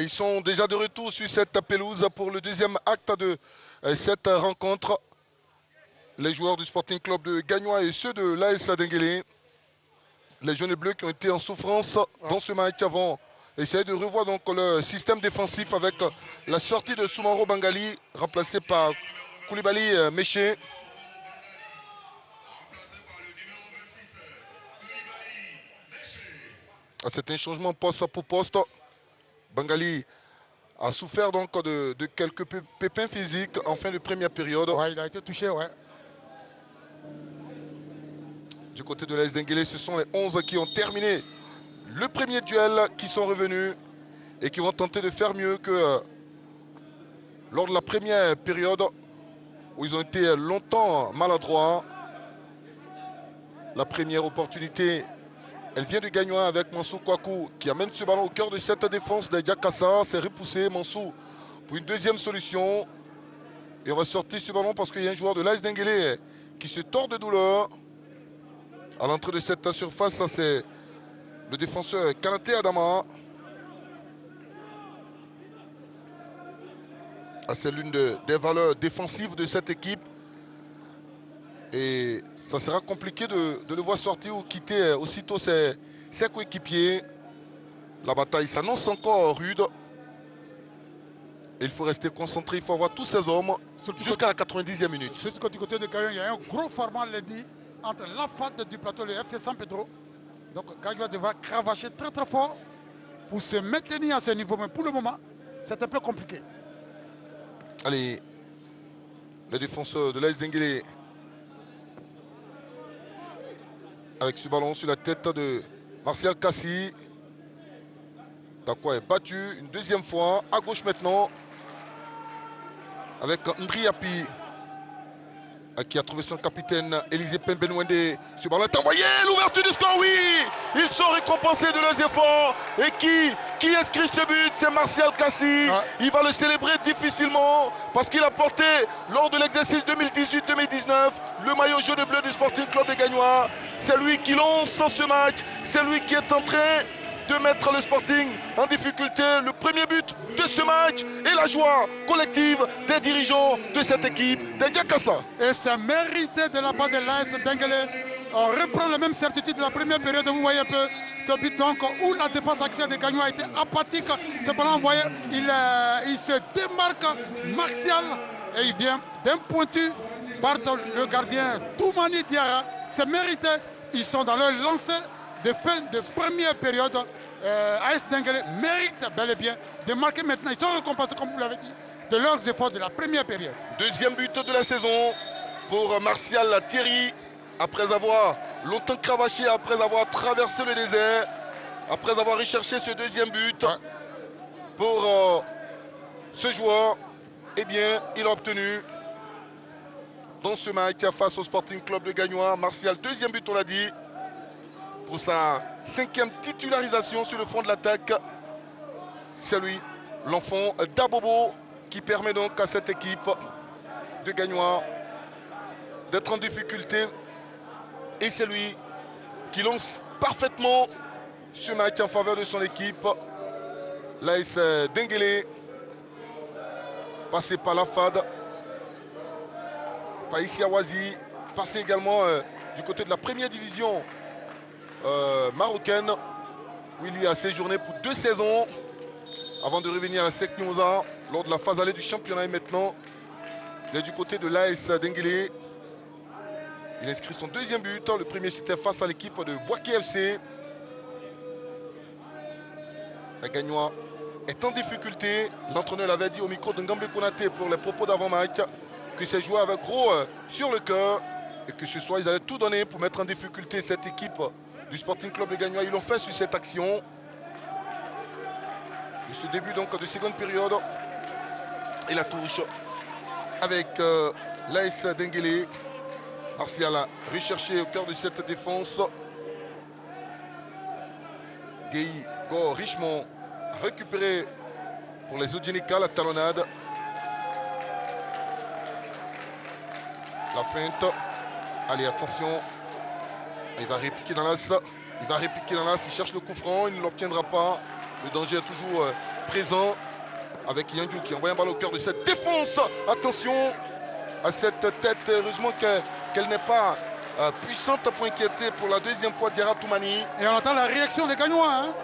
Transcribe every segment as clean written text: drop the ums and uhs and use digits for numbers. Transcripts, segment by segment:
Ils sont déjà de retour sur cette pelouse pour le deuxième acte de cette rencontre. Les joueurs du Sporting Club de Gagnoa et ceux de l'AS Denguélé. Les jaunes et bleus qui ont été en souffrance dans ce match vont essayer de revoir donc le système défensif avec la sortie de Soumaro Bangali remplacé par Koulibaly Méché. C'est un changement poste pour poste. Bangali a souffert donc de quelques pépins physiques en fin de première période. Ouais, il a été touché, ouais. Du côté de l'AS Denguélé, ce sont les 11 qui ont terminé le premier duel qui sont revenus et qui vont tenter de faire mieux que lors de la première période où ils ont été longtemps maladroits. La première opportunité, elle vient de Gagnoa avec Mansou Kouakou qui amène ce ballon au cœur de cette défense de Diakassa. C'est repoussé, Mansou pour une deuxième solution. Et on va sortir ce ballon parce qu'il y a un joueur de l'AS Denguélé qui se tord de douleur. À l'entrée de cette surface, c'est le défenseur Kanaté Adama. C'est l'une des valeurs défensives de cette équipe. Et ça sera compliqué de le voir sortir ou quitter aussitôt ses coéquipiers. La bataille s'annonce encore rude. Il faut rester concentré, il faut avoir tous ces hommes jusqu'à la 90e minute. Surtout du côté de Gagnon, il y a un gros format lundi entre la FAD du plateau et le FC San Pedro. Donc Gagnon devra cravacher très très fort pour se maintenir à ce niveau. Mais pour le moment, c'est un peu compliqué. Allez, les défenseurs de l'AS Denguélé avec ce ballon sur la tête de Martial Kassi. Dakwa est battu une deuxième fois. À gauche maintenant. Avec Ndri Api qui a trouvé son capitaine Élisée Pembenwende. Ce ballon est envoyé. L'ouverture du score, oui. Ils sont récompensés de leurs efforts. Et qui inscrit ce but? C'est Martial Kassi. Il va le célébrer difficilement parce qu'il a porté lors de l'exercice 2018-2019 le maillot jaune et bleu du Sporting Club de Gagnoa. C'est lui qui lance ce match. C'est lui qui est en train de mettre le Sporting en difficulté. Le premier but de ce match et la joie collective des dirigeants de cette équipe, des Diakassa. Et c'est mérité de la part de l'AS Denguélé. On reprend la même certitude de la première période. Vous voyez un peu ce but donc où la défense axiale de Gagnoa a été apathique. Cependant, vous voyez, il se démarque Martial et il vient d'un pointu par le gardien Toumani Diarra. C'est mérité. Ils sont dans leur lancée de fin de première période. AS Denguélé mérite bel et bien de marquer maintenant. Ils sont récompensés, comme vous l'avez dit, de leurs efforts de la première période. Deuxième but de la saison pour Martial Thierry. Après avoir longtemps cravaché, après avoir traversé le désert, après avoir recherché ce deuxième but pour ce joueur, eh bien, il a obtenu dans ce match face au Sporting Club de Gagnoa. Martial, deuxième but, on l'a dit, pour sa 5e titularisation sur le front de l'attaque. C'est lui, l'enfant d'Abobo, qui permet donc à cette équipe de Gagnoa d'être en difficulté. Et c'est lui qui lance parfaitement ce match en faveur de son équipe. L'AS Denguélé, passé par la FAD, par ici à Wazi, passé également du côté de la première division marocaine, où il y a séjourné pour 2 saisons avant de revenir à la SEC Mimosa lors de la phase allée du championnat. Et maintenant, il est du côté de l'AS Denguélé. Il inscrit son deuxième but. Le premier, c'était face à l'équipe de Boaké FC. La Gagnoa est en difficulté. L'entraîneur l'avait dit au micro de Ngambe Konaté pour les propos d'avant-match que ces joueurs avaient gros sur le cœur et que ce soir, ils allaient tout donner pour mettre en difficulté cette équipe du Sporting Club de Gagnoa. Ils l'ont fait sur cette action. De ce début donc de seconde période. Et la touche avec l'AS Denguélé. Martial a recherché au cœur de cette défense. Guy Go Richemont a récupéré pour les Odienika la talonnade. La feinte. Allez, attention. Il va répiquer dans l'as. Il cherche le coup franc. Il ne l'obtiendra pas. Le danger est toujours présent avec Yanju qui envoie un ballon au cœur de cette défense. Attention à cette tête, heureusement qu'elle n'est pas puissante pour inquiéter pour la deuxième fois Diarra Toumani. Et on attend la réaction des Gagnois. Hein.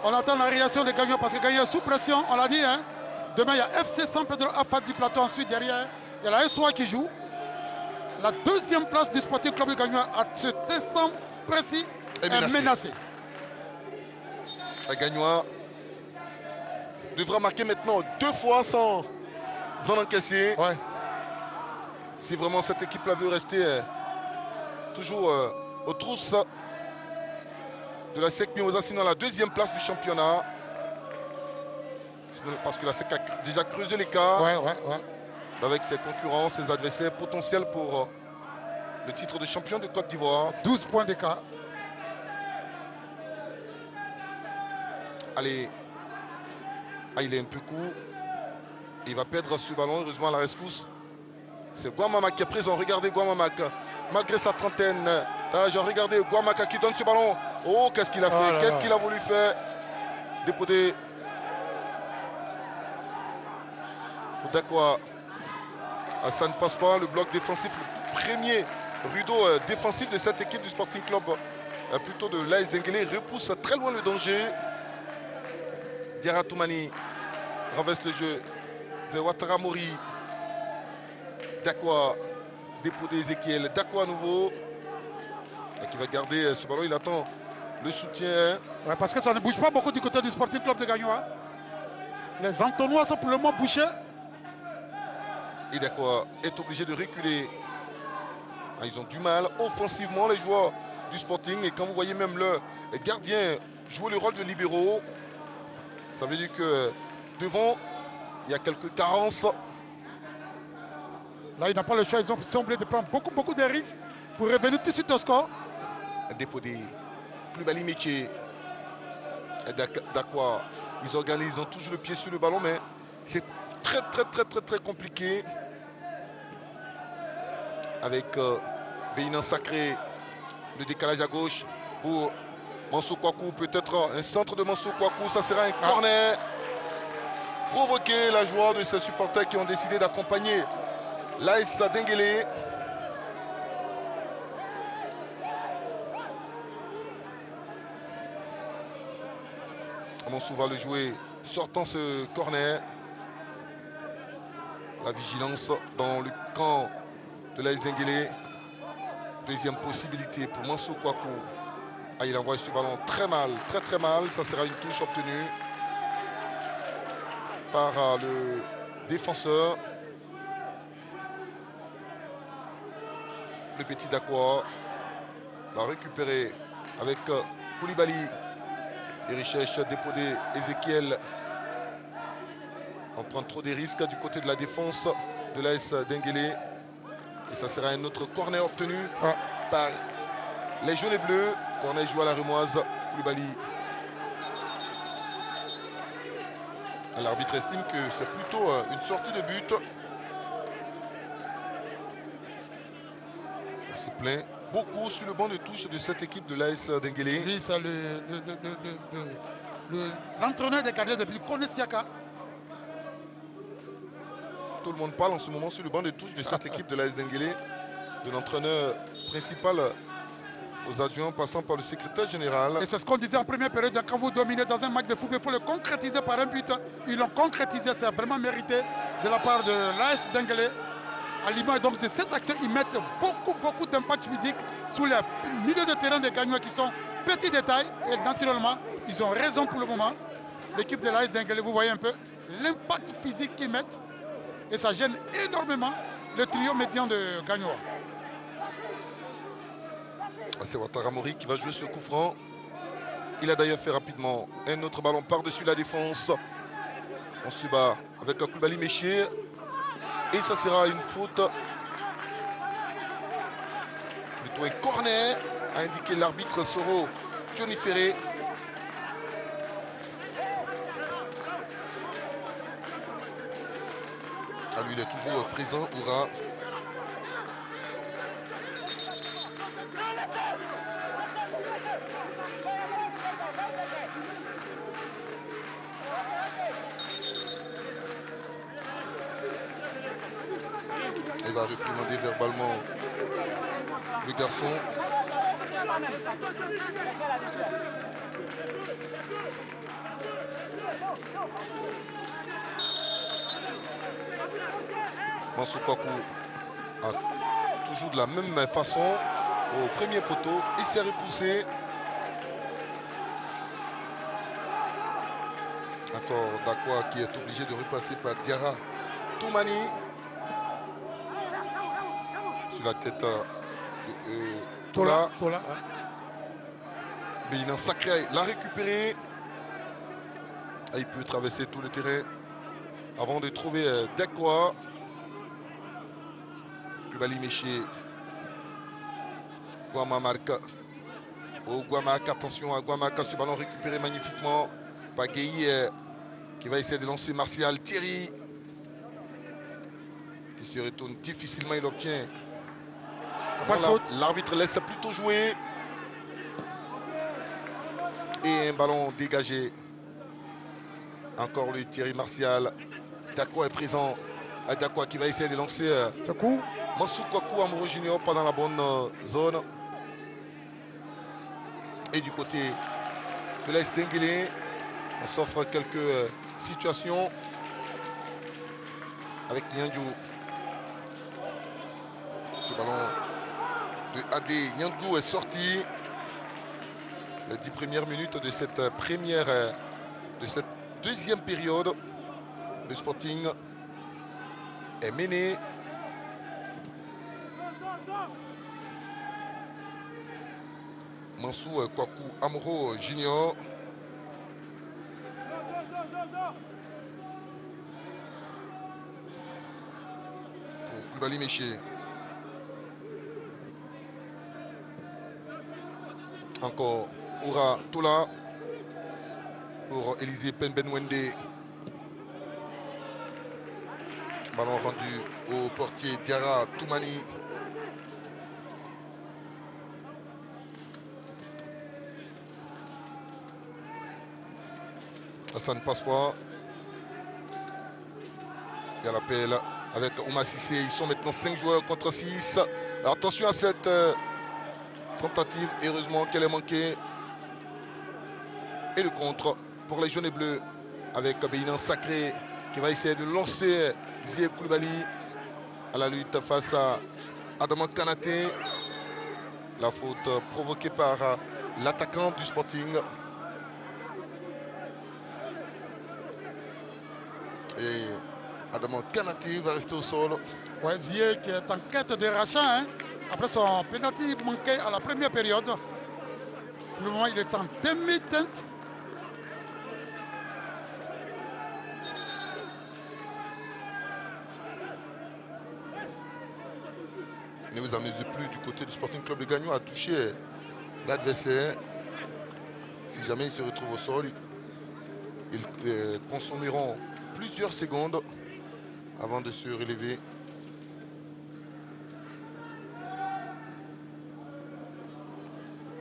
On attend la réaction des Gagnois parce que Gagnois sous pression, on l'a dit. Hein. Demain, il y a FC San Pedro Afat du plateau. Ensuite, derrière, il y a la SOA qui joue. La deuxième place du Sporting Club de Gagnois à cet instant précis est menacée. La Gagnois devra marquer maintenant 2 fois sans en encaisser. Ouais. Si vraiment cette équipe-là veut rester toujours aux trousses de la SEC Mimosa, sinon la deuxième place du championnat. Parce que la SEC a déjà creusé l'écart avec ses concurrents, ses adversaires potentiels pour le titre de champion de Côte d'Ivoire. 12 points d'écart. Allez. Ah, il est un peu court. Il va perdre ce ballon, heureusement à la rescousse. C'est Guamama qui est présent. Regardez Guamama, malgré sa trentaine. Regardez Guamama qui donne ce ballon. Oh, qu'est-ce qu'il a fait? Qu'est-ce qu'il a voulu faire? Dépoter. D'accord. Ça ne passe pas. Le bloc défensif, le premier rideau défensif de cette équipe du Sporting Club, plutôt de l'AS Denguélé, repousse très loin le danger. Diarra Toumani renverse le jeu vers Ouattara Mori. Dakwa, dépôt d'Ezekiel. Dakwa à nouveau. Qui va garder ce ballon. Il attend le soutien. Ouais, parce que ça ne bouge pas beaucoup du côté du Sporting Club de Gagnois. Les entonnoirs sont pour le moment bouchés. Et Dakwa est obligé de reculer. Ils ont du mal offensivement, les joueurs du Sporting. Et quand vous voyez même le gardien jouer le rôle de libéraux, ça veut dire que devant, il y a quelques carences. Là, il n'a pas le choix. Ils ont semblé de prendre beaucoup de risques pour revenir tout de suite au score. Dépôt des Koulibaly Métier. Dakwa, ils organisent, ils ont toujours le pied sur le ballon, mais c'est très compliqué. Avec Béinan Sacré, le décalage à gauche pour Mansou Kouakou, peut-être un centre de Mansou Kouakou, ça sera un corner. Provoquer la joie de ces supporters qui ont décidé d'accompagner l'AS Denguélé. Mansou va le jouer sortant ce corner. La vigilance dans le camp de l'AS Denguélé. Deuxième possibilité pour Mansou Kouakou. Ah, il envoie ce ballon très mal. Ça sera une touche obtenue par le défenseur. Le petit Dakwa va récupérer avec Koulibaly. Et Richèche dépoté Ezekiel. On prend trop des risques du côté de la défense de l'AS Denguélé. Et ça sera un autre corner obtenu par les jaunes et bleus. Corner joué à la Remoise. Koulibaly. L'arbitre estime que c'est plutôt une sortie de but. On se plaint beaucoup sur le banc de touche de cette équipe de l'AS Denguélé. Lui, c'est l'entraîneur des gardiens depuis Konesiaka. Tout le monde parle en ce moment sur le banc de touche de cette équipe de l'AS Denguélé, de l'entraîneur principal aux adjoints passant par le secrétaire général. Et c'est ce qu'on disait en première période, quand vous dominez dans un match de football, il faut le concrétiser par un but. Ils l'ont concrétisé, c'est vraiment mérité de la part de l'AS Denguélé. À l'image donc de cette action, ils mettent beaucoup d'impact physique sur les milieux de terrain des Gagnois qui sont petits détails. Et naturellement, ils ont raison pour le moment. L'équipe de l'AS Denguélé, vous voyez un peu l'impact physique qu'ils mettent. Et ça gêne énormément le trio médian de Gagnois. C'est Ouattara Mori qui va jouer ce coup franc. Il a d'ailleurs fait rapidement un autre ballon par-dessus la défense. On se bat avec un Koulibaly Méchier. Et ça sera une faute. Plutôt un corner, a indiqué l'arbitre Soro Johnny Ferré. Ah, lui, il est toujours présent, Oura. va réprimander verbalement le garçon. Mansour Kwaku a toujours de la même façon au premier poteau. Il s'est repoussé. Encore Dakwa qui est obligé de repasser par Diarra Toumani. Sur la tête Tola. Bénin Sacré l'a récupéré. Et il peut traverser tout le terrain avant de trouver Dakwa. Koulibaly Méché. Guamamark. Au Guamamark, attention à Guamamark, ce ballon récupéré magnifiquement par Gueye qui va essayer de lancer Martial. Thierry qui se retourne difficilement, il obtient. L'arbitre laisse plutôt jouer. Et un ballon dégagé. Encore lui, Thierry Martial. Dakwa est présent. Dakwa qui va essayer de lancer Mansour Kwaku Amoro Junior pas dans la bonne zone. Et du côté de l'AS Denguélé, on s'offre quelques situations avec Nyandou. Ce ballon de AD Nyandou est sorti. Les 10 premières minutes de cette deuxième période. Le Sporting est mené. Mansour Kwaku Amoro Junior. Pour Koulibaly Méché. Encore Oura Tola. Pour Élisée Penbenwende. Ballon rendu au portier Diarra Toumani. Hassan Passois. Il y a l'appel avec Ouma Sissé. Ils sont maintenant 5 joueurs contre 6. Alors, attention à cette tentative. Heureusement qu'elle est manquée. Et le contre pour les jaunes et bleus avec Bénin Sacré qui va essayer de lancer Zie Koulibaly à la lutte face à Adama Kanaté. La faute provoquée par l'attaquant du Sporting. Et Adama Kanaté va rester au sol. Ouais, Zie qui est en quête de rachat. Après son pénalty manqué à la première période. Pour le moment, il est en demi-teinte. Ne vous amusez plus du côté du Sporting Club de Gagnon à toucher l'adversaire. Si jamais il se retrouve au sol, ils consommeront plusieurs secondes avant de se relever.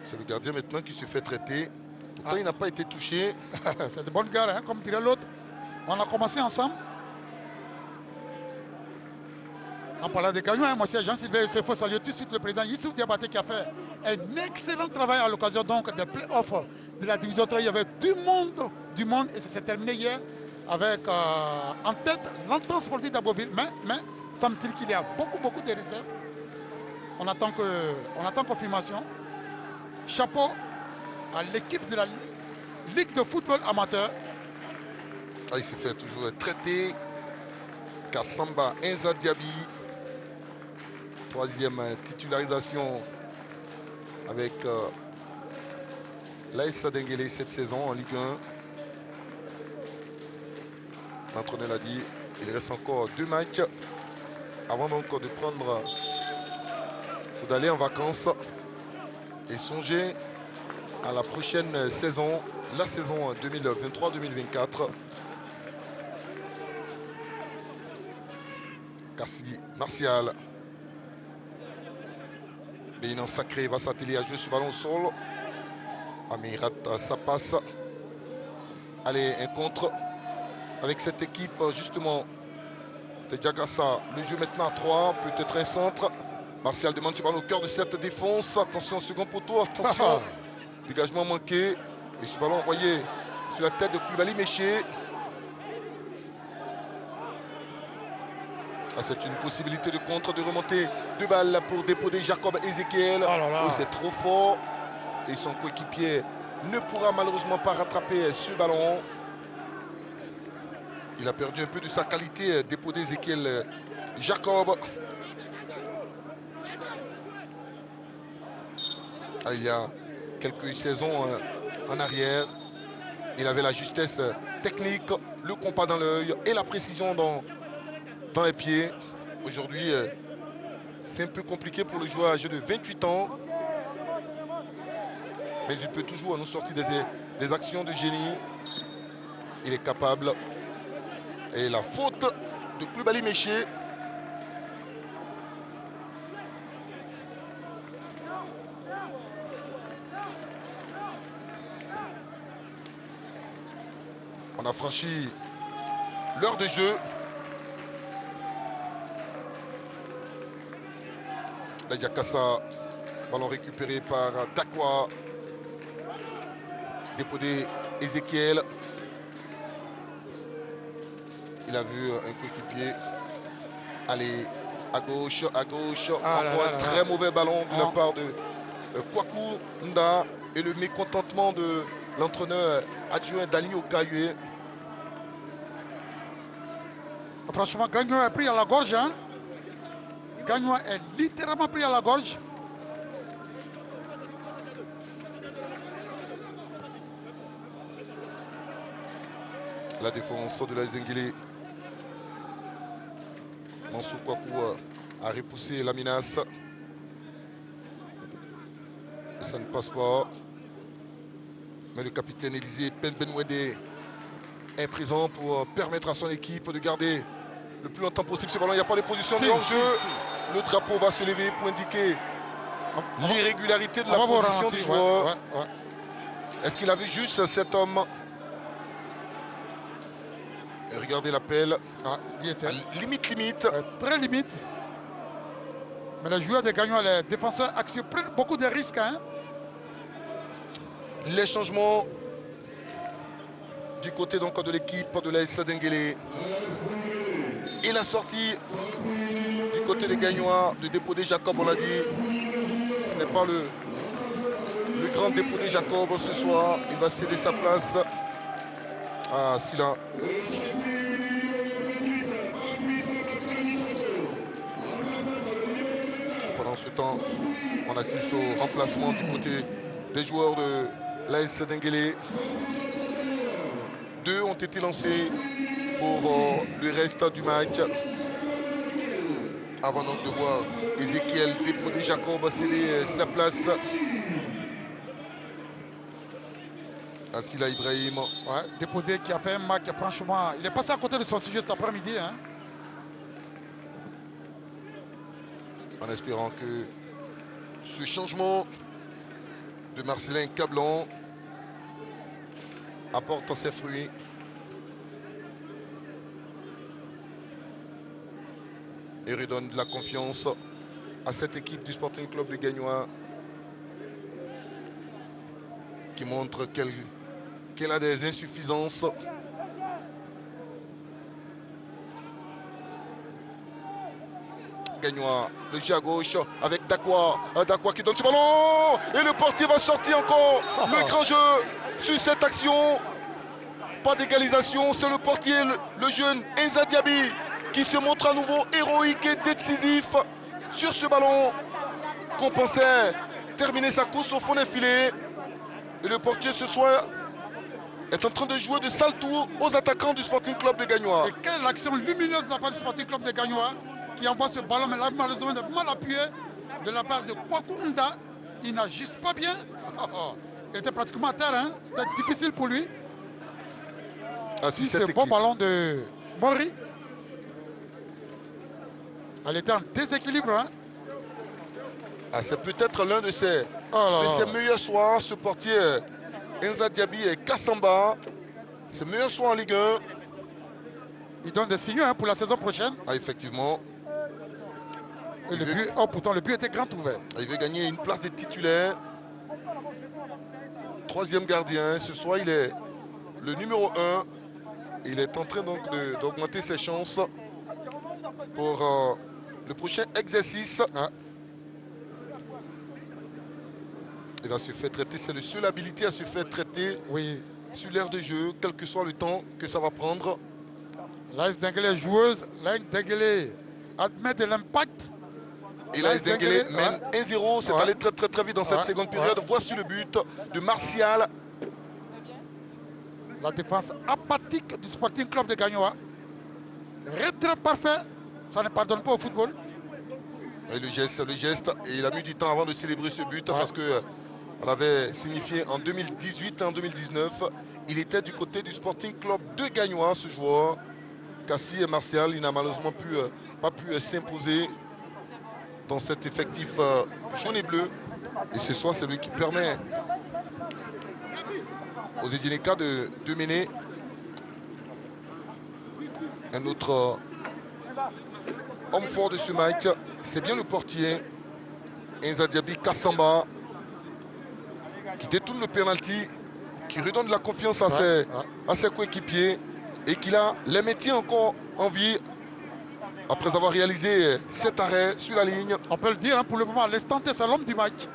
C'est le gardien maintenant qui se fait traiter. Pourtant, il n'a pas été touché. C'est de bonnes gars, comme dirait l'autre. On a commencé ensemble. En parlant de Gagnon, moi c'est Jean-Sylvain, il faut saluer tout de suite le président Youssouf Diabaté qui a fait un excellent travail à l'occasion donc des playoffs de la division 3. Il y avait du monde et ça s'est terminé hier avec en tête l'entente sportive d'Aboville. Mais semble-t-il qu'il y a beaucoup de réserves. On attend confirmation. Chapeau à l'équipe de la Ligue de football amateur. Il s'est fait toujours traiter. Kassamba Enza Diaby. Troisième titularisation avec l'AS Denguélé cette saison en Ligue 1. L'entraîneur l'a dit, il reste encore 2 matchs avant donc de prendre ou d'aller en vacances et songer à la prochaine saison, la saison 2023-2024. Kassi Martial. Bénin Sacré va s'atteler à jouer ce ballon au sol. Amirat, ça passe. Allez, un contre avec cette équipe justement de Diagassa. Le jeu maintenant à 3, peut-être un centre. Martial demande ce ballon au cœur de cette défense. Attention, second poteau, attention. Dégagement manqué. Et ce ballon envoyé sur la tête de Koulibaly Méché. Ah, c'est une possibilité de contre, de remonter 2 balles pour dépoter Jacob Ezekiel. Oh, c'est trop fort. Et son coéquipier ne pourra malheureusement pas rattraper ce ballon. Il a perdu un peu de sa qualité, dépoter Ezekiel Jacob. Ah, il y a quelques saisons en arrière, il avait la justesse technique, le compas dans l'œil et la précision dans les pieds. Aujourd'hui, c'est un peu compliqué pour le joueur âgé de 28 ans. Mais il peut toujours nous sortir des actions de génie. Il est capable. Et la faute de Koulibaly Méché. On a franchi l'heure de jeu. La Diakassa, ballon récupéré par Dakwa. Déposé Ezekiel. Il a vu un coéquipier aller à gauche. Encore un très mauvais ballon de la part de Kwaku Nda. Et le mécontentement de l'entraîneur adjoint Dali Okayue. Franchement, Gagnon est pris à la gorge. Hein? Gagnon est littéralement pris à la gorge. La défense de la Zenguele. Mansour Kwaku a repoussé la menace. Et ça ne passe pas. Mais le capitaine Élisée Benwede est présent pour permettre à son équipe de garder le plus longtemps possible ce ballon. Il n'y a pas de position de hors-jeu. Le drapeau va se lever pour indiquer l'irrégularité de la position du joueur. Est-ce qu'il a vu juste cet homme? Et regardez l'appel. Il était limite. Très limite. Mais les joueurs de Gagnon, les défenseurs axiaux prennent beaucoup de risques. Hein? Les changements du côté donc de l'équipe de l'AS Zenguele. Et la sortie du côté des Gagnois de Dépoté Jacob, on l'a dit. Ce n'est pas le grand Dépoté Jacob ce soir. Il va céder sa place à Silla. Pendant ce temps, on assiste au remplacement du côté des joueurs de l'AS Zenguele. 2 ont été lancés pour le reste du match. Avant donc de voir Ezekiel Dépoté Jacob céder sa place à Silla Ibrahim. Dépoté qui a fait un match, franchement, il est passé à côté de son sujet cet après-midi. Hein? En espérant que ce changement de Marcelin Cablan apporte ses fruits. Et redonne de la confiance à cette équipe du Sporting Club de Gagnois qui montre qu'elle a des insuffisances. Gagnois, le jeu à gauche avec Dakwa. Dakwa qui donne ce ballon. Et le portier va sortir encore. Le grand jeu sur cette action. Pas d'égalisation. C'est le portier, le jeune Enza Diaby, qui se montre à nouveau héroïque et décisif sur ce ballon qu'on pensait terminer sa course au fond des filets. Et le portier ce soir est en train de jouer de sales tours aux attaquants du Sporting Club de Gagnois. Et quelle action lumineuse de la part du Sporting Club de Gagnois qui envoie ce ballon, mais là malheureusement mal appuyé de la part de Kwaku Nda. Il n'ajuste pas bien. Il était pratiquement à terre. Hein? C'était difficile pour lui. Si ce bon ballon de Mori. Elle était en déséquilibre. Hein? C'est peut-être l'un de ses meilleurs soirs, ce portier Enza Diaby et Kassamba. Ses meilleurs soirs en Ligue 1. Il donne des signaux hein, pour la saison prochaine. Ah, effectivement. Et le but, oh, pourtant, le but était grand ouvert. Il veut gagner une place de titulaire. Troisième gardien. Ce soir, il est le numéro 1. Il est en train donc d'augmenter ses chances pour le prochain exercice. Ah. Il va se faire traiter. C'est le seul habilité à se faire traiter sur l'aire de jeu, quel que soit le temps que ça va prendre. L'AS Denguélé joueuse. L'AS Denguélé admet de l'impact. Et l'AS Denguélé mène 1-0. C'est allé très très très vite dans cette seconde période. Voici le but de Martial. La défense apathique du Sporting Club de Gagnoa. Retrait parfait. Ça ne pardonne pas au football. Et le geste. Et il a mis du temps avant de célébrer ce but parce que on avait signifié en 2018 et en 2019. Il était du côté du Sporting Club de Gagnoa, ce joueur. Cassie et Martial, il n'a malheureusement pas pu s'imposer dans cet effectif jaune et bleu. Et ce soir, c'est lui qui permet aux Edineka de mener. Un autre homme fort de ce match, c'est bien le portier, Inza Diaby Kassamba, qui détourne le penalty, qui redonne de la confiance à ses coéquipiers et qui les maintient encore en vie après avoir réalisé cet arrêt sur la ligne. On peut le dire, hein, pour le moment, à l'instant T, c'est l'homme du match.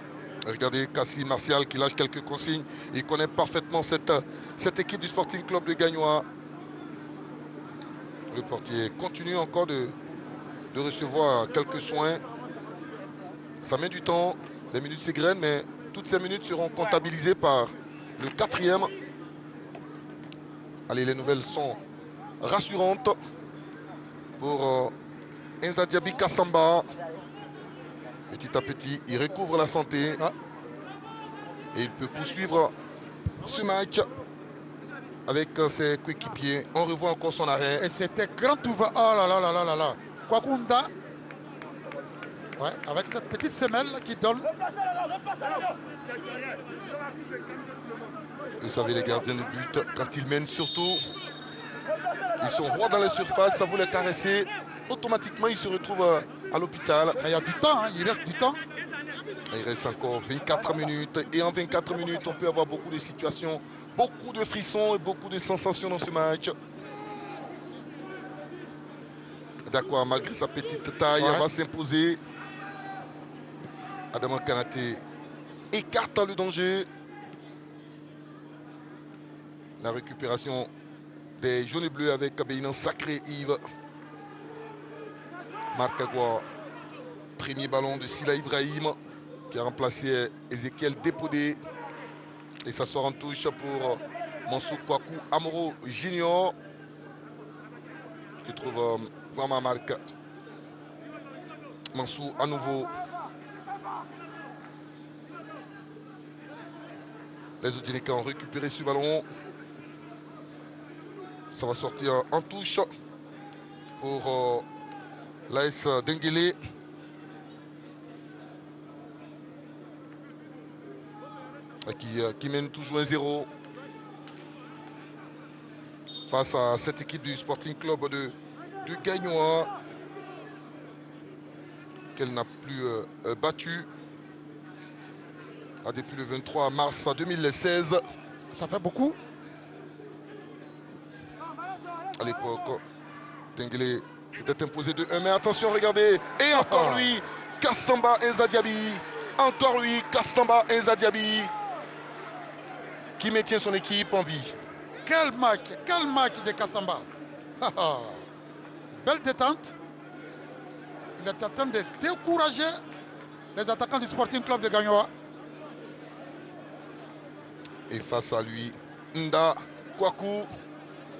Regardez Cassie Martial qui lâche quelques consignes. Il connaît parfaitement cette équipe du Sporting Club de Gagnoa. Le portier continue encore de recevoir quelques soins. Ça met du temps, les minutes s'égrènent, mais toutes ces minutes seront comptabilisées par le quatrième. Allez, les nouvelles sont rassurantes pour Inza Diaby Kassamba. Petit à petit, il recouvre la santé. Et il peut poursuivre ce match avec ses coéquipiers. On revoit encore son arrêt. Et c'était grand ouvert. Oh là là là là là là. Kwakunda. Ouais, avec cette petite semelle qui donne. Vous savez, les gardiens de but, quand ils mènent surtout, ils sont rois dans les surfaces, ça vous les caresser. Automatiquement, ils se retrouvent à l'hôpital. Il y a du temps, hein, il reste du temps. Il reste encore 24 minutes. Et en 24 minutes, on peut avoir beaucoup de situations, beaucoup de frissons et beaucoup de sensations dans ce match. D'accord, malgré sa petite taille, elle va s'imposer. Adama Kanaté écarte le danger. La récupération des jaunes et bleus avec Béinan Sacré Yves. Marc Agua. Premier ballon de Sila Ibrahim qui a remplacé Ezekiel Dépodé. Et ça sort en touche pour Mansour Kwaku Amoro Junior qui trouve Mama Marc. Mansour à nouveau. Les Odineka ont récupéré ce ballon. Ça va sortir en touche pour l'AS Denguélé. Qui mène toujours 1-0 face à cette équipe du Sporting Club de Gagnoa qu'elle n'a plus battu depuis le 23 mars 2016. Ça fait beaucoup. À l'époque, Denguélé s'était imposé de 1, mais attention, regardez, et encore lui, Kassamba Inza Diaby, encore lui, Kassamba Inza Diaby, qui maintient son équipe en vie. Quel match de Kassamba. Belle détente. Il est en train de décourager les attaquants du Sporting Club de Gagnoa. Et face à lui, Nda Kwaku.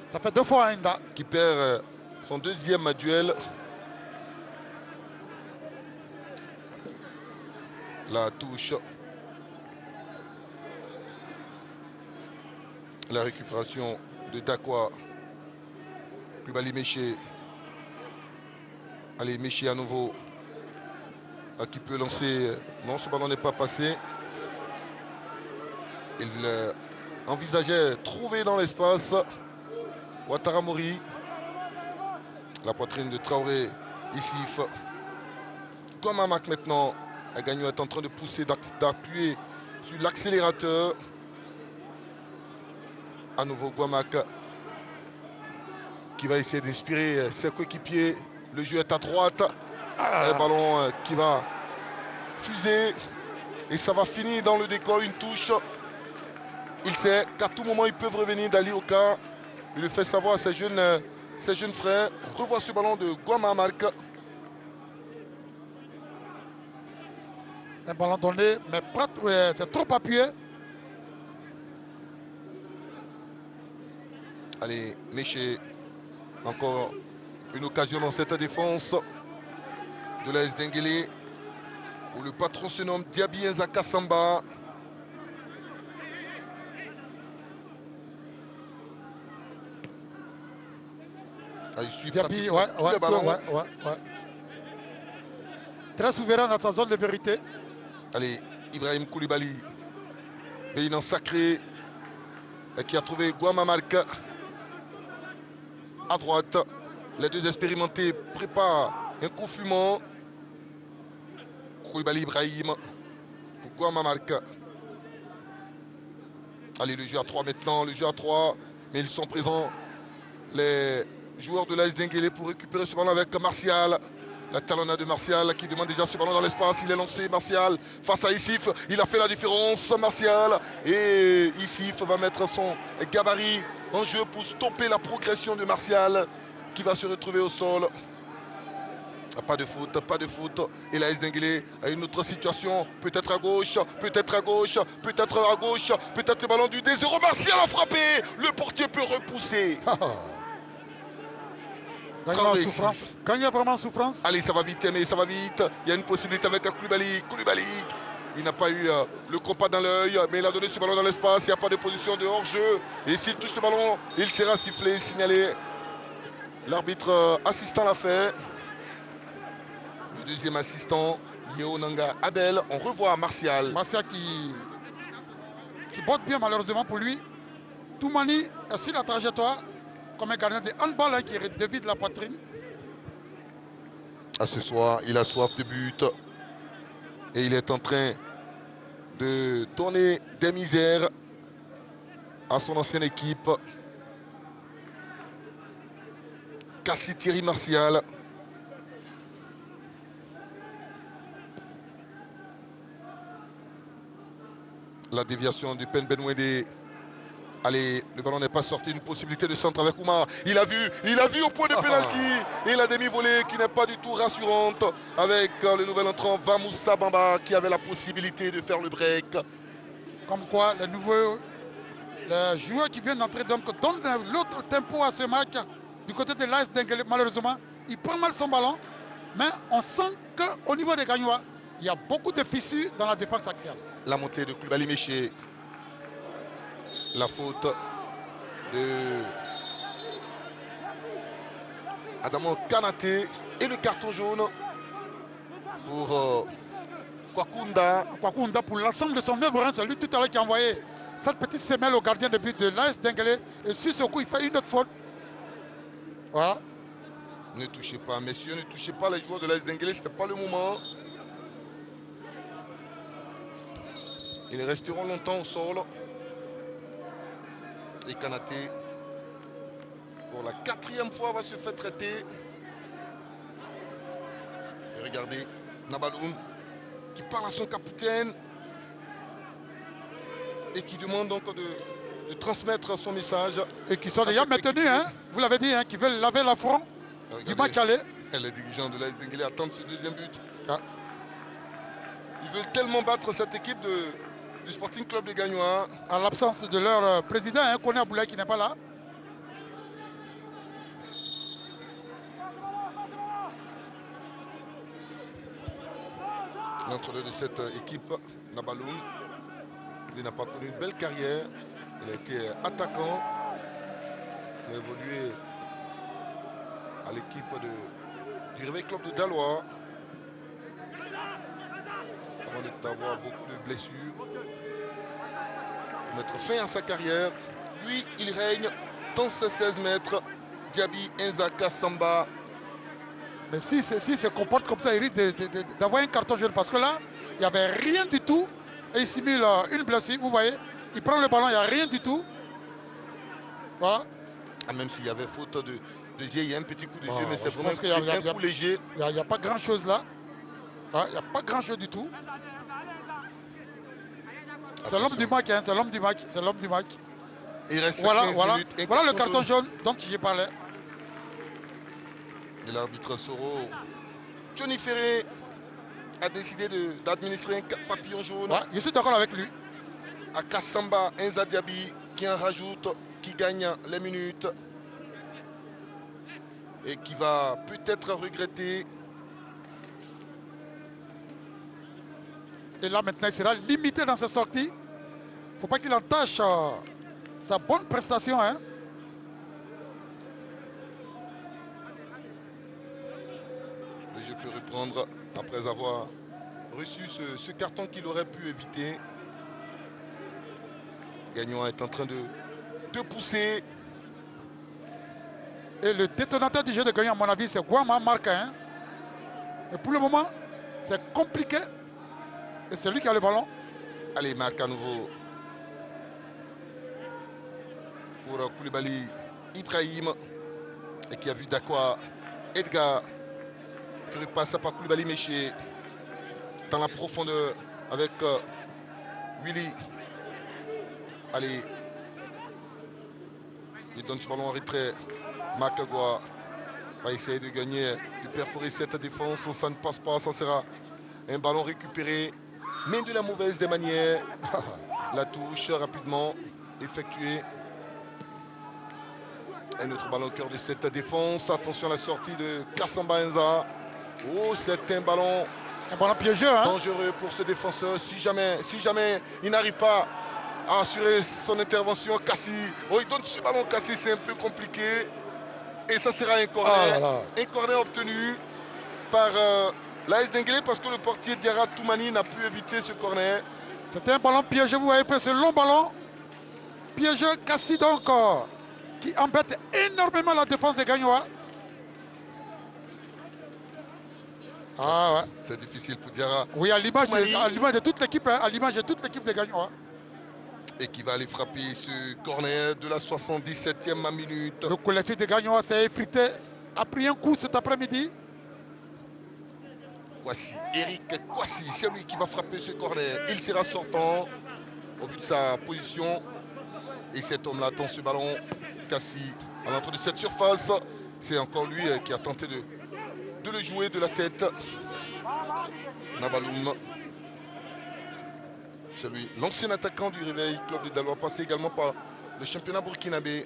Ça fait 2 fois Nda. Qui perd son deuxième duel. La touche. La récupération de Dakwa. Kubali Méché. Allez, Méché à nouveau. Qui peut lancer. Non, ce ballon n'est pas passé. Il envisageait trouver dans l'espace Ouattara Mori. La poitrine de Traoré, Issif. Guamamak maintenant. Gagnon est en train de pousser, d'appuyer sur l'accélérateur. À nouveau Guamac qui va essayer d'inspirer ses coéquipiers. Le jeu est à droite. Un ballon qui va fuser. Et ça va finir dans le décor, une touche. Il sait qu'à tout moment, ils peuvent revenir d'Alioka. Il le fait savoir à ses jeunes frères. On revoit ce ballon de Guamamak. Un ballon donné, mais c'est trop appuyé. Allez, Méché. Encore une occasion dans cette défense de l'AS Denguélé, où le patron se nomme Diaby Nzaka Samba. Il suit Diaby, pratiquement tous les ballons. ouais. Très souverain dans sa zone de vérité. Allez, Ibrahim Koulibaly, Bénin sacré, qui a trouvé Guamamak à droite. Les deux expérimentés préparent un coup fumant. Koulibaly Ibrahim pour Guamamak. Allez, le jeu à 3 maintenant, le jeu à 3. Mais ils sont présents, les joueurs de l'AS Denguélé, pour récupérer ce ballon avec Martial. La talonnade de Martial qui demande déjà ce ballon dans l'espace. Il est lancé, Martial, face à Issif. Il a fait la différence, Martial. Et Issif va mettre son gabarit en jeu pour stopper la progression de Martial, qui va se retrouver au sol. Pas de faute, pas de faute. Et l'AS Denguélé a une autre situation. Peut-être à gauche, peut-être à gauche, peut-être à gauche. Peut-être le ballon du D0. Martial a frappé. Le portier peut repousser. Quand il y a vraiment souffrance. Allez, ça va vite, mais ça va vite. Il y a une possibilité avec Koulibaly. Koulibaly, il n'a pas eu le compas dans l'œil, mais il a donné ce ballon dans l'espace. Il n'y a pas de position de hors-jeu. Et s'il touche le ballon, il sera sifflé, signalé. L'arbitre assistant l'a fait. Le deuxième assistant, Yeonanga Abel. On revoit Martial. Martial qui botte bien, malheureusement pour lui. Toumani est sur la trajectoire comme un gardien de handball qui dévide la poitrine. À ce soir, il a soif de but. Et il est en train de donner des misères à son ancienne équipe. Cassi Thierry Martial. La déviation du Pen Benwede. Allez, le ballon n'est pas sorti. Une possibilité de centre avec Oumar. Il a vu au point de pénalty. Et la demi-volée qui n'est pas du tout rassurante avec le nouvel entrant Vamoussa Bamba qui avait la possibilité de faire le break. Comme quoi, le joueur qui vient d'entrer donne l'autre tempo à ce match. Du côté de l'AS Denguélé, malheureusement, il prend mal son ballon. Mais on sent qu'au niveau des Gagnois, il y a beaucoup de fissures dans la défense axiale. La montée de Koulibaly Méché. La faute de Adamo Kanaté et le carton jaune pour Kwakunda. Kwakunda, pour l'ensemble de son œuvre, c'est lui tout à l'heure qui a envoyé cette petite semelle au gardien de but de l'AS Denguélé. Et sur ce coup, il fait une autre faute. Voilà. Ne touchez pas, messieurs, ne touchez pas les joueurs de l'AS Denguélé, ce n'était pas le moment. Ils resteront longtemps au sol. Et Kanaté, pour la 4e fois, va se faire traiter. Et regardez, Nabaloun qui parle à son capitaine et qui demande donc de transmettre son message. Et qui sont déjà maintenus, hein, vous l'avez dit, hein, qui veulent laver l'affront du match aller. Les dirigeants de l'AS Denguélé attendent ce deuxième but. Ils veulent tellement battre cette équipe du Sporting Club de Gagnois. À l'absence de leur président, hein, Kone Aboulaye, qui n'est pas là. L'entraîneur de cette équipe, Nabaloun, il n'a pas connu une belle carrière. Il a été attaquant. Il a évolué à l'équipe du Réveil Club de Dalois. Avant d'avoir beaucoup de blessures. Pour mettre fin à sa carrière. Lui, il règne dans ses 16 mètres. Diaby Nzaka Samba Mais s'il se comporte comme ça, il risque d'avoir un carton jaune. Parce que là, il n'y avait rien du tout. Et il simule une blessure. Vous voyez, il prend le ballon, il n'y a rien du tout. Voilà. Ah, même s'il y avait faute de yeux, il y a un petit coup de yeux, mais c'est vraiment un coup léger. Il n'y a pas grand-chose là. Il n'y a pas grand-chose du tout. C'est l'homme du match, hein, c'est l'homme du match, c'est l'homme du match. Il reste voilà, 15 voilà. minutes. Voilà le carton jaune dont j'y parlais. Et l'arbitre Soro, Johnny Ferré, a décidé d'administrer un papillon jaune. Ouais, je suis d'accord avec lui. À Kassamba Enza Diaby qui en rajoute, qui gagne les minutes. Et qui va peut-être regretter. Et là maintenant, il sera limité dans sa sortie. Il ne faut pas qu'il entache sa bonne prestation. Hein. Le jeu peut reprendre après avoir reçu ce carton qu'il aurait pu éviter. Gagnon est en train de pousser. Et le détonateur du jeu de Gagnon, à mon avis, c'est Guama Marca. Hein. Et pour le moment, c'est compliqué. Et c'est lui qui a le ballon. Allez, marque à nouveau. Pour Koulibaly Ibrahim. Et qui a vu Dakwa Edgar. Qui repasse par Koulibaly Méché. Dans la profondeur avec Willy. Allez. Il donne ce ballon en retrait. Makagwa va essayer de gagner, de perforer cette défense. Ça ne passe pas. Ça sera un ballon récupéré. Mais de la mauvaise des manières. La touche rapidement effectuée. Un autre ballon au cœur de cette défense. Attention à la sortie de Kassamba Enza. Oh, c'est un ballon piégeux, hein? Dangereux pour ce défenseur. Si jamais il n'arrive pas à assurer son intervention, Kassi. Oh, il donne ce ballon, Kassi, c'est un peu compliqué. Et ça sera un corner. Un corner obtenu par l'AS Denguélé parce que le portier Diarra Toumani n'a pu éviter ce corner. C'était un ballon piégeux, vous voyez, c'est un long ballon. Piégeux, Kassi donc, qui embête énormément la défense des Gagnois. Ah ouais. C'est difficile pour Diarra. Oui, à l'image de toute l'équipe, hein, à l'image de toute l'équipe des Gagnois. Et qui va aller frapper ce corner de la 77e minute. Le collectif des Gagnois s'est effrité, a pris un coup cet après-midi. Kwasi, Eric Kwasi, c'est lui qui va frapper ce corner. Il sera sortant au vu de sa position. Et cet homme-là attend ce ballon. Kassi à l'entrée de cette surface. C'est encore lui qui a tenté de le jouer de la tête. Navaloum. C'est lui, l'ancien attaquant du Réveil Club de Daloa, passé également par le championnat burkinabé.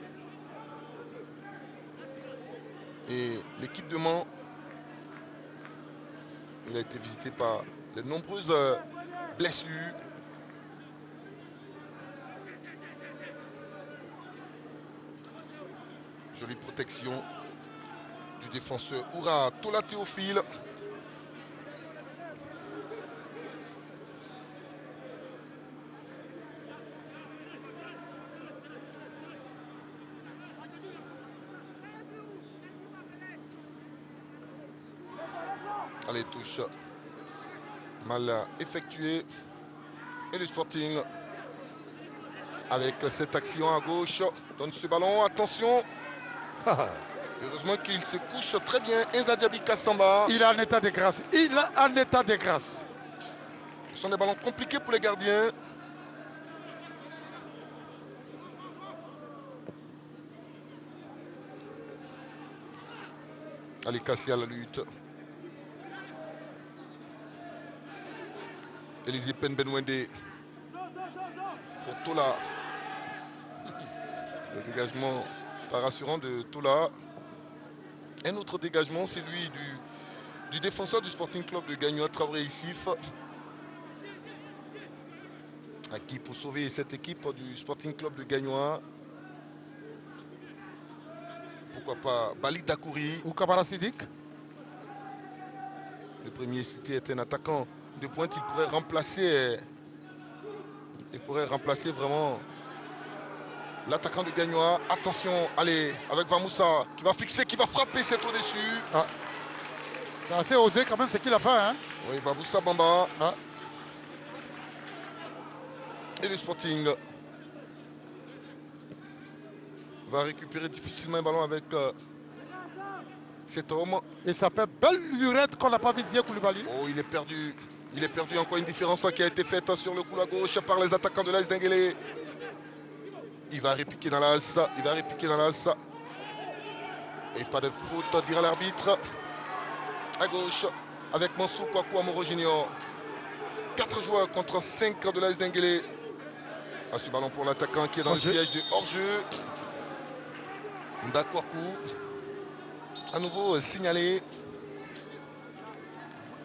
Et l'équipe de Mans, il a été visité par de nombreuses blessures. Jolie protection du défenseur Oura Tola Théophile. Allez, touche mal effectuée. Et le Sporting, avec cette action à gauche, donne ce ballon. Attention. Heureusement qu'il se couche très bien. Enza Diaby Kassamba. Il est en état de grâce. Il est en état de grâce. Ce sont des ballons compliqués pour les gardiens. Allez, Kassi à la lutte. Élisée Penbenwende pour Tola. Le dégagement pas rassurant de Tola. Un autre dégagement, c'est lui du défenseur du Sporting Club de Gagnoa, Traoré Issif. À qui pour sauver cette équipe du Sporting Club de Gagnoa. Pourquoi pas Bali Dakouri. Ou Kabara Sidik. Le premier cité est un attaquant de pointe, il pourrait remplacer vraiment l'attaquant de Gagnoa. Attention, allez, avec Vamoussa qui va fixer, qui va frapper, c'est au-dessus. C'est assez osé quand même ce qu'il a fait. Hein. Oui, Baboussa Bamba. Ah. Et le Sporting va récupérer difficilement le ballon avec cet homme. Et ça fait belle lurette qu'on n'a pas vu Zia Koulibaly. Oh, il est perdu. Il est perdu. Encore une différence qui a été faite sur le coup à gauche par les attaquants de l'AS Denguélé. Il va répiquer dans l'as. Il va répiquer dans l'as. Et pas de faute, dira l'arbitre. À gauche, avec Mansour Kwaku Amoro Junior. 4 joueurs contre 5 de l'AS Denguélé. Ah, ce ballon pour l'attaquant qui est dans le piège de hors-jeu. Ndakwaku. À nouveau signalé.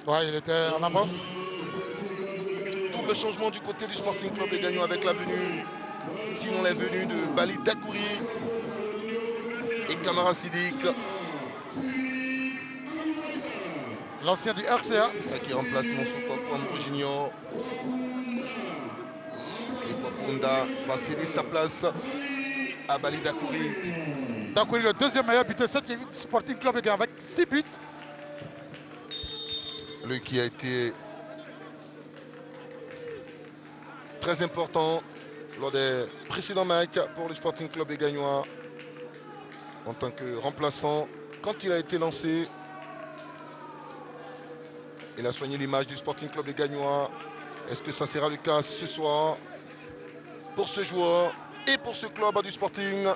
Ouais, il était en avance. Double changement du côté du Sporting Club, les gagnants avec la venue. Sinon la venue de Bali Dakouri et Kamara Sidik. L'ancien du RCA. Qui remplace Mansour Kwaku Amoro Junior. Et Kwakunda va céder sa place à Bali Dakouri. Dakouri, le deuxième meilleur buteur de cette Sporting Club avec 6 buts. Lui qui a été très important lors des précédents matchs pour le Sporting Club des Gagnois en tant que remplaçant. Quand il a été lancé, il a soigné l'image du Sporting Club des Gagnois. Est-ce que ça sera le cas ce soir pour ce joueur et pour ce club du Sporting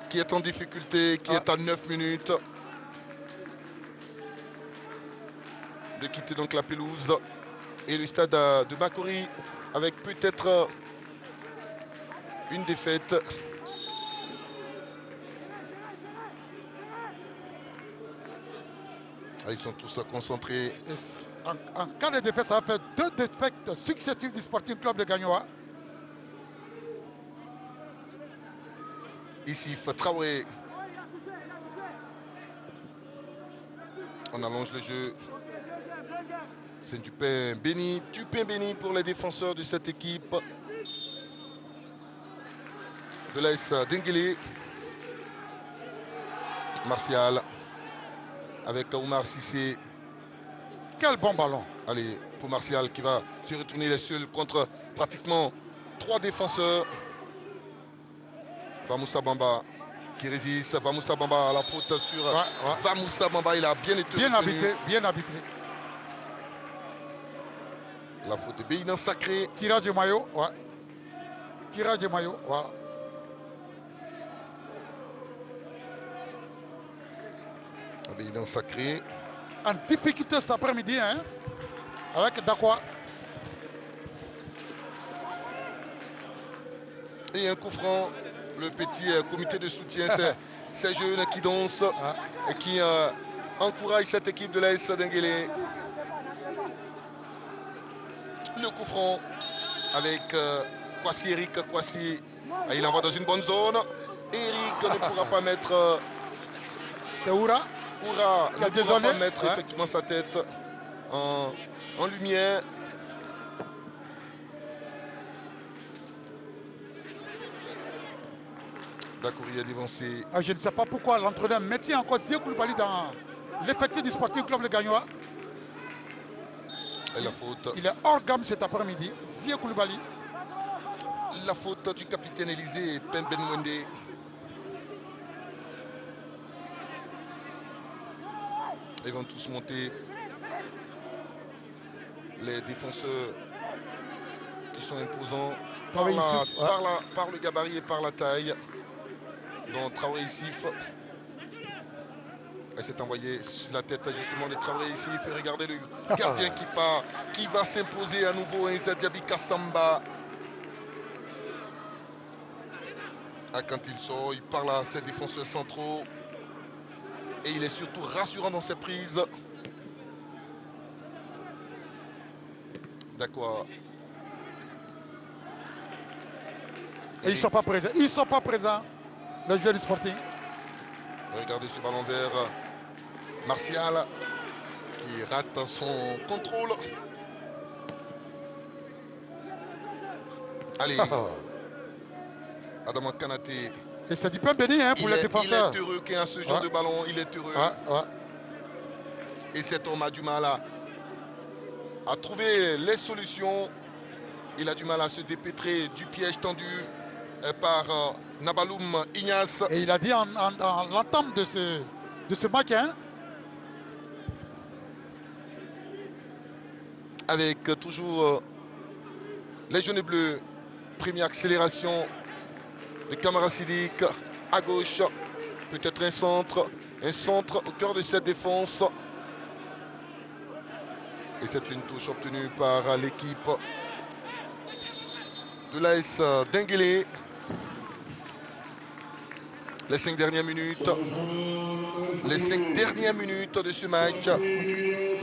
qui est en difficulté, qui est à 9 minutes de quitter donc la pelouse et le stade de Bakouri avec peut-être une défaite. Ils sont tous concentrés. Et en cas de défaite, ça va faire 2 défaites successives du Sporting Club de Gagnoa. Ici, Traoré. On allonge le jeu. C'est du pain béni pour les défenseurs de cette équipe de l'AS Denguélé. Martial avec Oumar Sissé. Quel bon ballon. Allez, pour Martial qui va se retourner les seuls contre pratiquement 3 défenseurs. Vamoussa Bamba qui résiste. Vamoussa Bamba à la faute sur Vamoussa Bamba. Il a bien été bien arbitré, bien arbitré. La faute de Béinan Sacré. Tirage du maillot, ouais. Tirage du maillot, voilà. Béinan Sacré. En difficulté cet après-midi, hein, avec Dakwa. Et un coup franc. Le petit comité de soutien, ces jeunes qui dansent et qui encouragent cette équipe de l'AS Denguélé. Le coup franc avec Kwasi Eric. Kwasi, il envoie dans une bonne zone. Eric ne pourra pas mettre. C'est Oura. Oura ne pourra pas mettre ouais. effectivement sa tête en lumière. Dakouri a dévancé. Je ne sais pas pourquoi l'entraîneur mettait encore Zia Koulibaly dans l'effectif du Sporting Club de Gagnoa. Et la faute. Il est hors gamme cet après-midi. Zia Koulibaly. La faute du capitaine Élysée Ben Mwende. Ils vont tous monter. Les défenseurs qui sont imposants par le gabarit et par la taille. Donc Traoré Issif. Elle s'est envoyée sur la tête justement de Traoré Issif. Regardez le gardien qui va s'imposer à nouveau. Diaby Kassamba. Quand il sort, il parle à ses défenseurs centraux. Et il est surtout rassurant dans ses prises. D'accord. Et ils ne sont pas présents. Ils ne sont pas présents, le joueur du Sporting. Regardez ce ballon vers Martial qui rate son contrôle. Allez. Adama Kanaté. Et c'est du pain béni hein, pour les défenseurs. Il est heureux qu'il y ait ce genre de ballon. Il est heureux. Et cet homme a du mal à trouver les solutions. Il a du mal à se dépêtrer du piège tendu par Nabaloum Ignace. Et il a dit en l'entame de ce match, hein, avec toujours les jaunes et bleus. Première accélération de Camara Sidik à gauche. Peut-être un centre au cœur de cette défense. Et c'est une touche obtenue par l'équipe de l'AS Denguélé. Les 5 dernières minutes. Les 5 dernières minutes de ce match.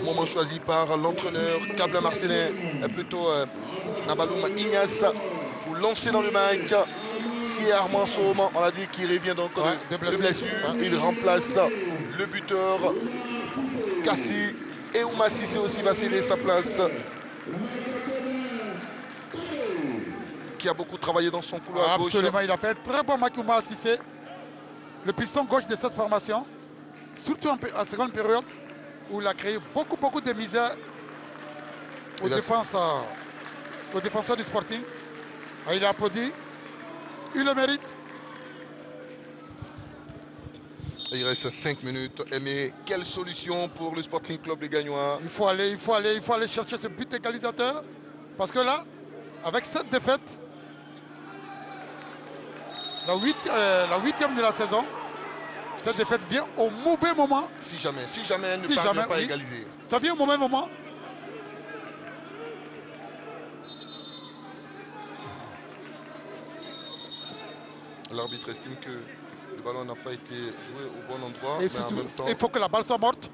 Moment choisi par l'entraîneur Kabla Marcelin, plutôt Nabaloum Ignace, pour lancer dans le match. Si Armand Soum, on l'a dit qu'il revient donc de blessure. Il remplace le buteur Kassi. Et Ouma Sissé aussi va céder sa place. Qui a beaucoup travaillé dans son couloir gauche. Absolument, il a fait un très bon match Ouma Sissé. Le piston gauche de cette formation. Surtout en seconde période, où il a créé beaucoup de misère aux défenseurs du Sporting. Et il a applaudi. Il le mérite. Il reste 5 minutes. Mais quelle solution pour le Sporting Club des Gagnois? Il faut aller chercher ce but égalisateur. Parce que là, avec cette défaite, la huitième de la saison, cette défaite vient au mauvais moment. Si jamais elle ne parvient pas à égaliser. Ça vient au mauvais moment. L'arbitre estime que le ballon n'a pas été joué au bon endroit. Et surtout, il faut que la balle soit morte.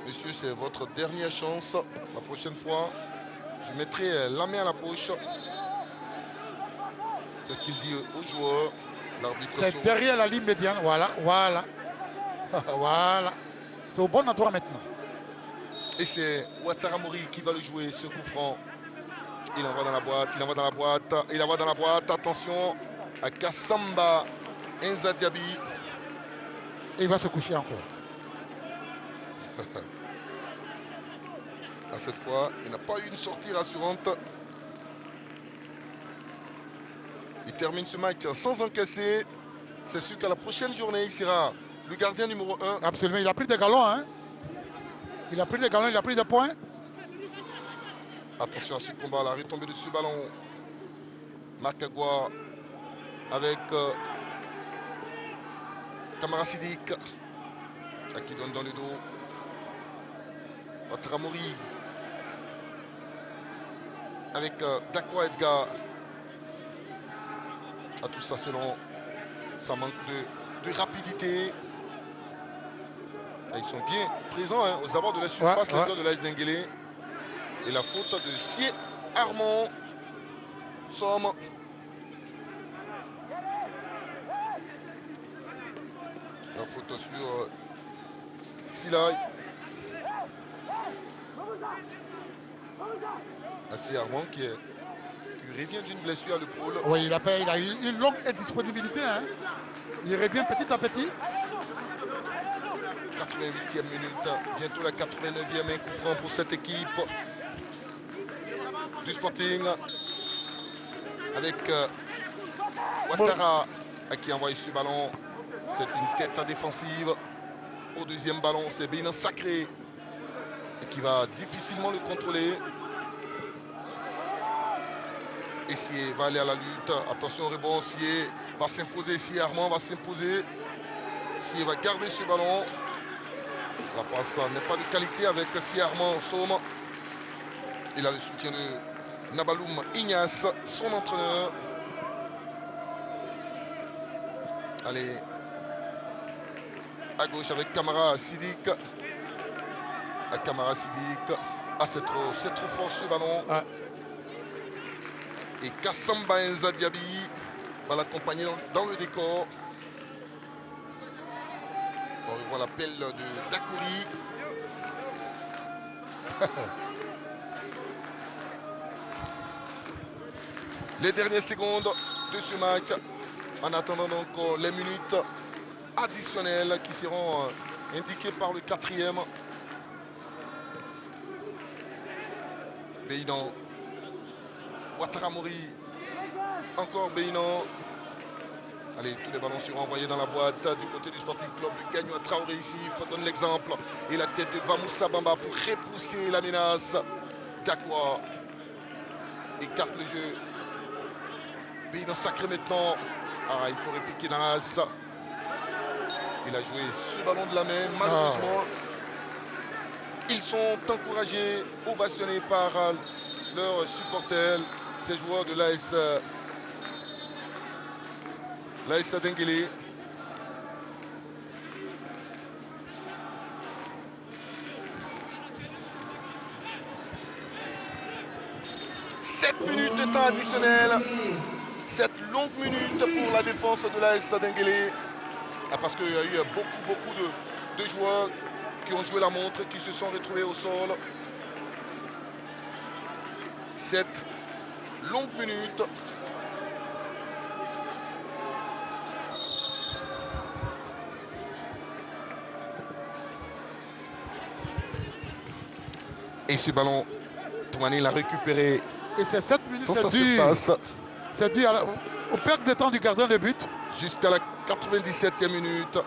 Monsieur, c'est votre dernière chance. La prochaine fois, je mettrai la main à la poche. C'est ce qu'il dit aux joueurs. C'est derrière la ligne médiane. Voilà. Voilà. C'est au bon endroit maintenant. Et c'est Ouattara Mori qui va le jouer, ce coup franc. Il envoie dans la boîte. Attention à Kassamba Enza Diaby. Et il va se coucher encore. À cette fois, il n'a pas eu une sortie rassurante. Il termine ce match sans encaisser. C'est sûr qu'à la prochaine journée, il sera le gardien numéro 1. Absolument, il a pris des galons. Hein. Il a pris des galons, il a pris des points. Attention à ce combat, la retombée de ce ballon. Marc Agua avec Camara Sidik qui donne dans le dos. Ouattara-Mori avec Dakwa Edgar. Tout ça c'est long. Ça manque de rapidité. Ils sont bien présents hein, aux abords de la surface, les joueurs de l'AS Denguélé. Et la faute de Sié Armand Somme. La faute sur Silay. Sié Armand qui revient d'une blessure à l'épaule. Oui, il a eu une longue indisponibilité. Hein. Il revient petit à petit. 88e minute, bientôt la 89e, un coup franc pour cette équipe du Sporting avec Ouattara qui envoie ce ballon. C'est une tête défensive. Au deuxième ballon, c'est Bénin Sacré qui va difficilement le contrôler. Sié va aller à la lutte. Attention au rebond, Sié va s'imposer. Sié Armand va s'imposer. Sié va garder ce ballon. La passe n'est pas de qualité avec Sié Armand Somme. Il a le soutien de Nabaloum Ignace, son entraîneur. Allez. À gauche avec Camara Sidik. Camara Sidik. C'est trop fort ce ballon. Ah. Et Kassamba Enza Diaby va l'accompagner dans le décor. On revoit l'appel de Dakouri. Les dernières secondes de ce match. En attendant donc les minutes additionnelles qui seront indiqué par le 4e. Béinan. Ouattara Mori. Encore Béinan. Allez, tous les ballons seront envoyés dans la boîte du côté du Sporting Club. Le Gagnoa Traoré ici, il donne l'exemple. Et la tête de Vamoussa Bamba pour repousser la menace. Dakwa écarte le jeu. Béinan sacré maintenant. Ah, il faut répliquer dans l'as. Il a joué ce ballon de la main, malheureusement. Ils sont encouragés, ovationnés par leurs supporters, ces joueurs de l'AS Denguélé. Sept minutes de temps additionnel. 7 longues minutes pour la défense de l'AS Denguélé. Parce qu'il y a eu beaucoup de joueurs qui ont joué la montre, qui se sont retrouvés au sol. 7 longues minutes. Et ce ballon, Toumani l'a récupéré. Et ces 7 minutes, c'est dû aux pertes de temps du gardien de but. Jusqu'à la 97e minute.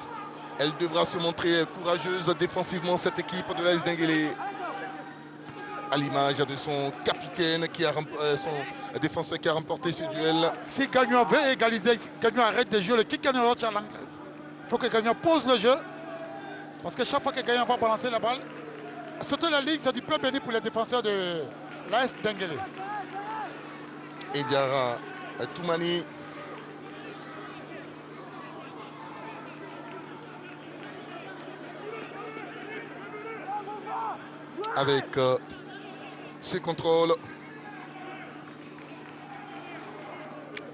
Elle devra se montrer courageuse défensivement, cette équipe de l'AS Denguélé. À l'image de son capitaine, son défenseur qui a remporté ce duel. Si Gagnon veut égaliser, Gagnon arrête de jouer le kick and roll à l'anglaise. Il faut que Gagnon pose le jeu. Parce que chaque fois que Gagnon va balancer la balle, surtout la ligue, c'est du peu béni pour les défenseurs de l'AS Denguélé. Et Diarra Toumani. Avec ce contrôle.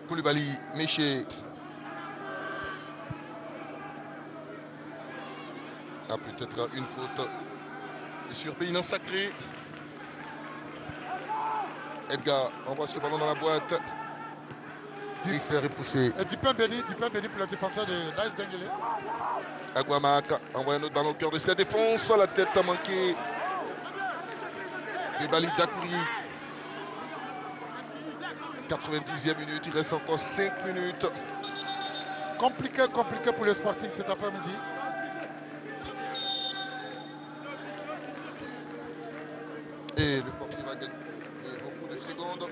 Koulibaly, Méché. Ah, peut-être une faute sur Béinan sacré. Edgar envoie ce ballon dans la boîte. Il s'est repoussé. Du pain béni pour le défenseur de l'AS Denguélé. Aguamak envoie un autre ballon au cœur de sa défense. La tête a manqué. Koulibaly Dakouri. 92e minute, il reste encore 5 minutes. Compliqué pour le Sporting cet après-midi. Et le Sporting va gagner beaucoup de secondes.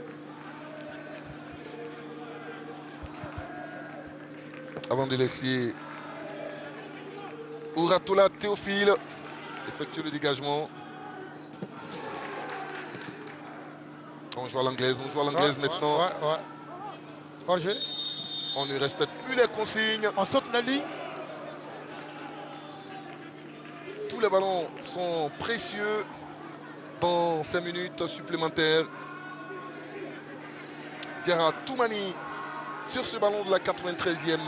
Avant de laisser Ouratola Théophile effectuer le dégagement. On joue à l'anglaise, maintenant. Roger. On ne respecte plus les consignes. On saute la ligne. Tous les ballons sont précieux dans 5 minutes supplémentaires. Diarra Toumani sur ce ballon de la 93e.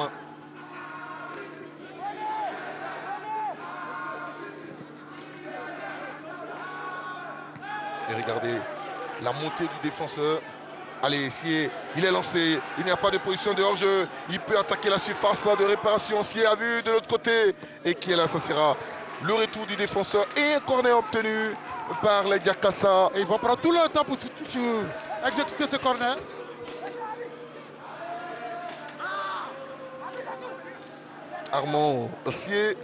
Et regardez la montée du défenseur. Allez, il est lancé, il n'y a pas de position de hors-jeu. Il peut attaquer la surface de réparation. Si a vu de l'autre côté. Et qui est là, ça sera le retour du défenseur. Et un corner obtenu par les Diakassa. Et ils vont prendre tout le temps pour exécuter ce corner. Armand Ossier,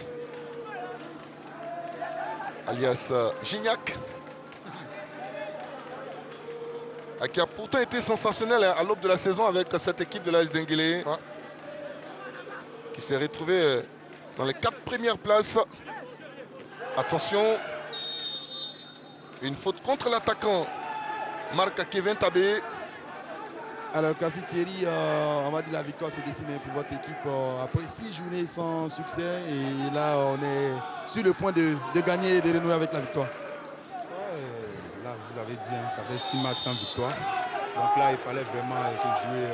alias Gignac, qui a pourtant été sensationnel à l'aube de la saison avec cette équipe de l'AS Denguélé, qui s'est retrouvée dans les 4 premières places. Attention, une faute contre l'attaquant Marc Kevin Tabé. Alors, Cassie Thierry, on va dire la victoire se dessine pour votre équipe après 6 journées sans succès. Et là, on est sur le point de gagner et de renouer avec la victoire. Là, vous avez dit, ça fait 6 matchs sans victoire. Donc là, il fallait vraiment se jouer.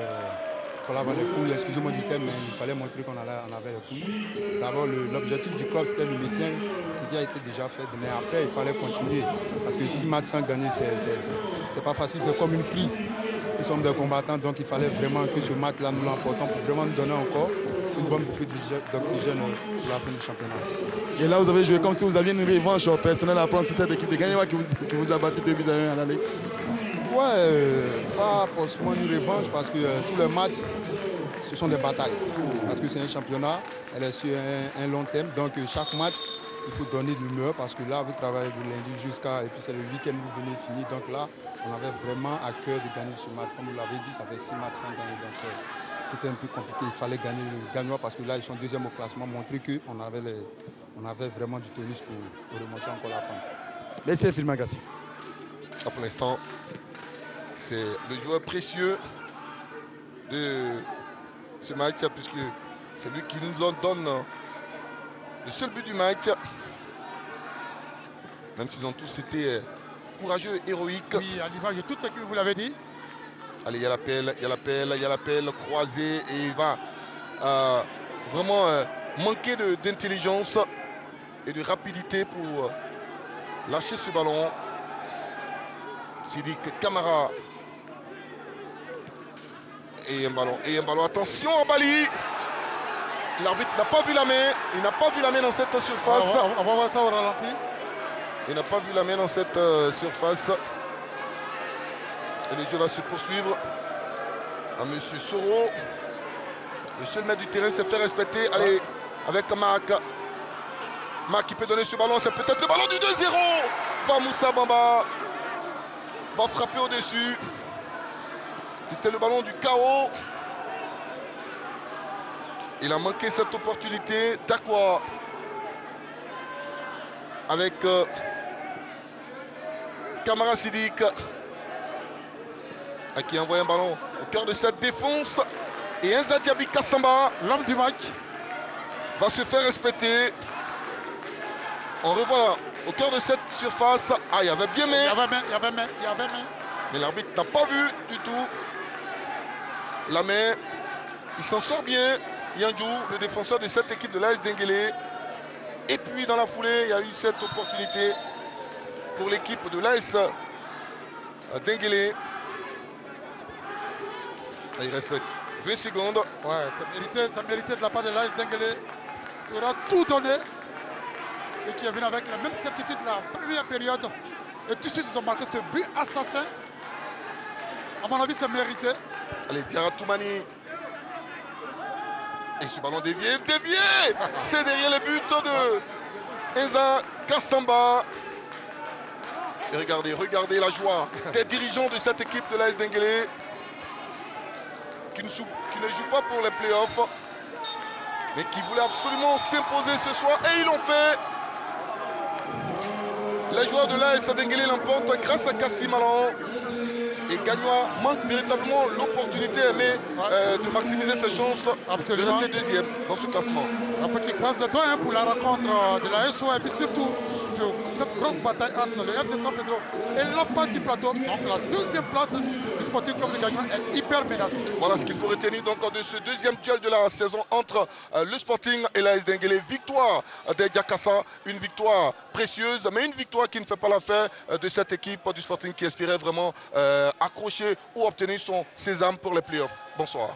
Il fallait avoir les couilles, excusez-moi du thème, mais il fallait montrer qu'on avait les couilles. D'abord, l'objectif du club, c'était le maintien, ce qui a été déjà fait. Mais après, il fallait continuer. Parce que 6 matchs sans gagner, c'est pas facile, c'est comme une crise. Nous sommes des combattants, donc il fallait vraiment que ce match-là nous l'emportons pour vraiment nous donner encore une bonne bouffée d'oxygène pour la fin du championnat. Et là, vous avez joué comme si vous aviez une revanche personnelle à prendre sur cette équipe de Gagnoa qui vous a battu 2-1 à l'aller. Ouais, pas forcément une revanche parce que tous les matchs, ce sont des batailles. Parce que c'est un championnat, elle est sur un long terme. Donc chaque match, il faut donner de l'humeur parce que là, vous travaillez du lundi jusqu'à... Et puis c'est le week-end, vous venez finir. Donc là, on avait vraiment à cœur de gagner ce match. Comme vous l'avez dit, ça fait 6 matchs sans gagner. Donc c'était un peu compliqué. Il fallait gagner le Gagnoa parce que là, ils sont deuxième au classement. Montrer qu'on avait vraiment du tonus pour remonter encore la pente. Laissez Phil Magassi. Pour l'instant, c'est le joueur précieux de ce match puisque c'est lui qui nous donne le seul but du match. Même s'ils ont tous été courageux, héroïques. Oui, à l'image de toute l'équipe, vous l'avez dit. Allez, il y a l'appel croisé et il va vraiment manquer d'intelligence et de rapidité pour lâcher ce ballon. Sidik Camara. Et un ballon. Attention à Bali. L'arbitre n'a pas vu la main. Il n'a pas vu la main dans cette surface. On va voir ça au ralenti. Il n'a pas vu la main dans cette surface. Et le jeu va se poursuivre à M. Soro. Le seul maître du terrain s'est fait respecter. Allez, avec Marc. Marc qui peut donner ce ballon. C'est peut-être le ballon du 2-0. Va Moussa Bamba. Va frapper au-dessus. C'était le ballon du chaos. Il a manqué cette opportunité. Dakwa. Avec Kamara Sidik. Qui envoie un ballon au cœur de cette défense. Et Enza Diaby Kassamba, l'homme du match, va se faire respecter. On revoit au cœur de cette surface. Ah, il y avait bien main. Il y avait main. Mais l'arbitre n'a pas vu du tout la main. Il s'en sort bien. Yandjou, le défenseur de cette équipe de l'AS Denguélé. Et puis dans la foulée, il y a eu cette opportunité pour l'équipe de l'AS Denguélé. Il reste 20 secondes. Ouais, ça méritait de la part de l'AS Denguélé. Il aura tout donné. Et qui est venu avec la même certitude de la première période. Et tout de suite, ils ont marqué ce but assassin. À mon avis, c'est mérité. Allez, Diarra Toumani. Et ce ballon dévié. C'est derrière le but de Enza Kassamba. Et regardez la joie des dirigeants de cette équipe de l'AS Denguélé. Qui ne joue pas pour les playoffs, mais qui voulaient absolument s'imposer ce soir, et ils l'ont fait. Les joueurs de l'AS Denguélé l'emportent grâce à Kassim Malan. Et Gagnoa manque véritablement l'opportunité de maximiser ses chances. Absolument. De rester deuxième dans ce classement. Il faut qu'il croise les doigts pour la rencontre de la SO et puis surtout sur cette grosse bataille entre le FC San Pedro et l'enfant du plateau. Donc la deuxième place du Sporting Club de Gagnoa est hyper menacée. Voilà ce qu'il faut retenir donc de ce deuxième duel de la saison entre le Sporting et l'AS Denguélé. Victoire des Diakassa, une victoire précieuse, mais une victoire qui ne fait pas l'affaire de cette équipe du Sporting qui espérait vraiment accrocher ou obtenir son sésame pour les playoffs. Bonsoir.